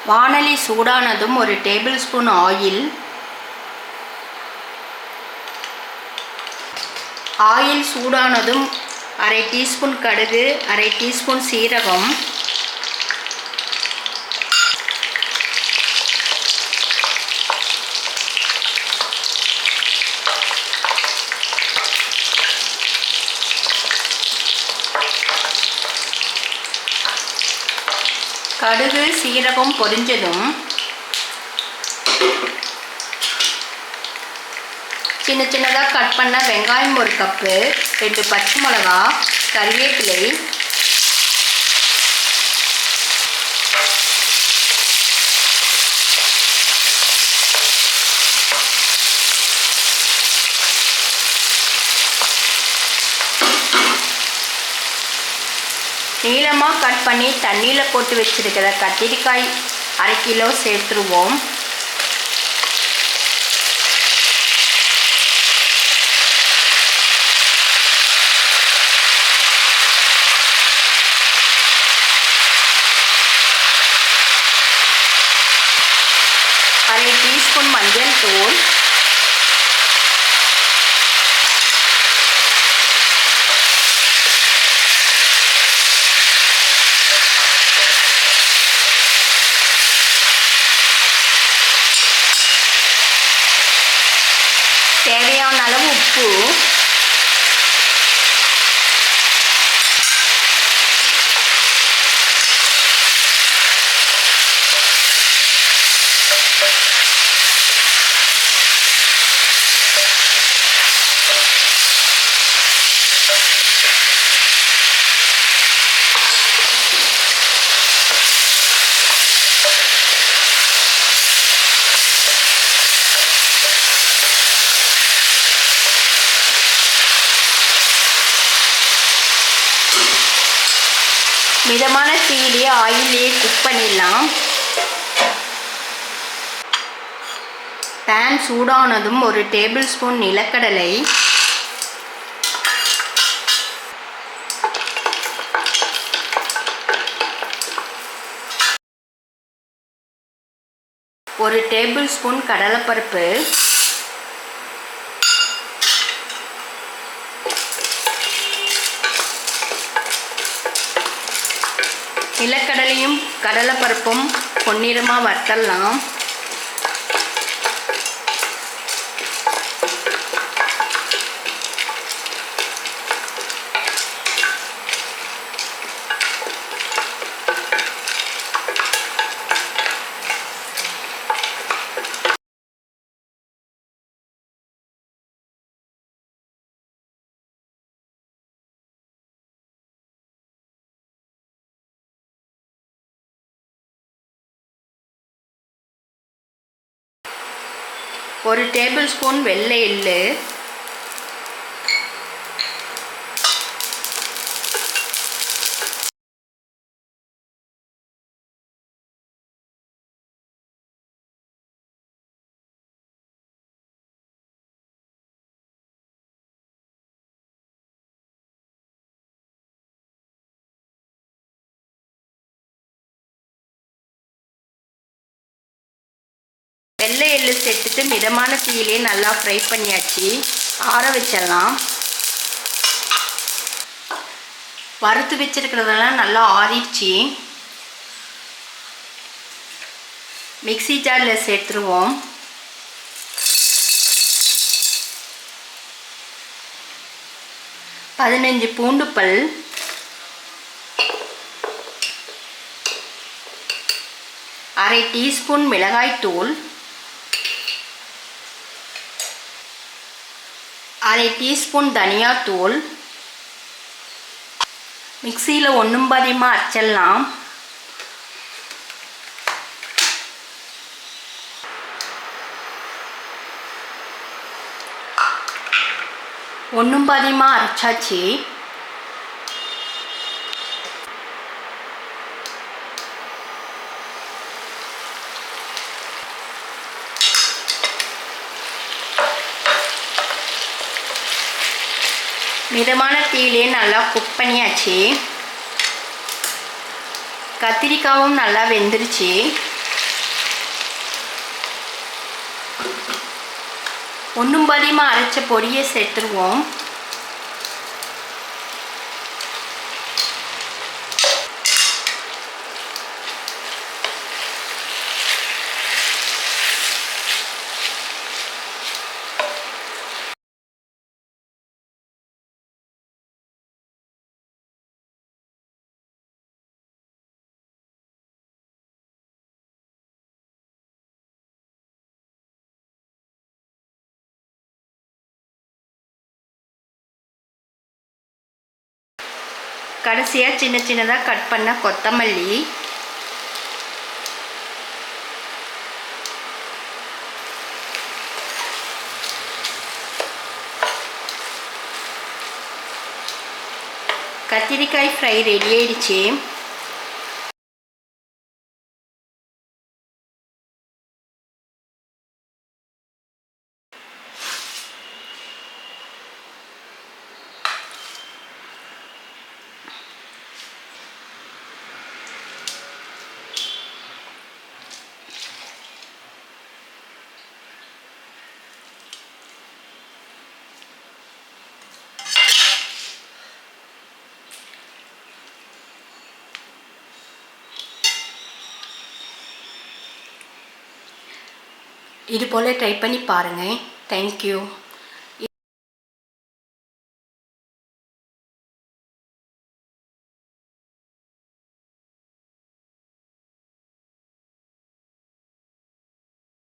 வாணலி சூடானதும் ஒரு table spoon oil சூடானதும் அரை டீஸ்பூன் கடுகு, அரை டீஸ்பூன் சீரகம், கடுகு சீரகம் பொரிஞ்சதும் சின்ன சின்னதாக கட் பண்ண வெங்காயம் 1 கப்பு, 2 பச்சை மிளகா, கறிவேப்பிலை, நீளமாக கட் பண்ணி தண்ணியில் போட்டு வச்சுருக்கிற கத்திரிக்காய் 1/2 கிலோ சேர்த்துருவோம். அரை டீஸ்பூன் மஞ்சள் தூள், தேவையான அளவு உப்பு, மிதமான தீயிலே ஆயிலே குக் பண்ணிடலாம். பேன் சூடானதும் ஒரு டேபிள் ஸ்பூன் நிலக்கடலை, ஒரு டேபிள் ஸ்பூன் கடலைப்பருப்பு, நிலக்கடலையும் கடலைப்பருப்பும் பொன்னிறமாக வறுத்தலாம். ஒரு டேபிள் ஸ்பூன் வெள்ளை எள்ளு, வெள்ளை எள்ளு சேர்த்துட்டு மிதமான தீயிலே நல்லா ஃப்ரை பண்ணியாச்சு. ஆற வச்சிடலாம். வறுத்து வச்சிருக்கிறதெல்லாம் நல்லா ஆறிடுச்சு. மிக்ஸி ஜாரில் சேர்த்துருவோம். பதினஞ்சு பூண்டு பல், அரை டீஸ்பூன் மிளகாய்த்தூள், அரை டீஸ்பூன் தனியாத்தூள், மிக்சியில் ஒன்றும் பாதியமாக அரைச்சிடலாம். ஒன்றும் பாதியமாக அரைச்சாச்சு. மிதமான தீயிலே நல்லா குக் பண்ணியாச்சு. கத்திரிக்காயும் நல்லா வெந்துருச்சு. ஒன்றும் பாதியமாக அரைச்ச பொடியை சேர்த்துருவோம். கடைசியாக சின்ன சின்னதாக கட் பண்ண கொத்தமல்லி, கத்திரிக்காய் ஃப்ரை ரெடி ஆயிடுச்சு. இது போல் ட்ரை பண்ணி பாருங்கள். தேங்க்யூ.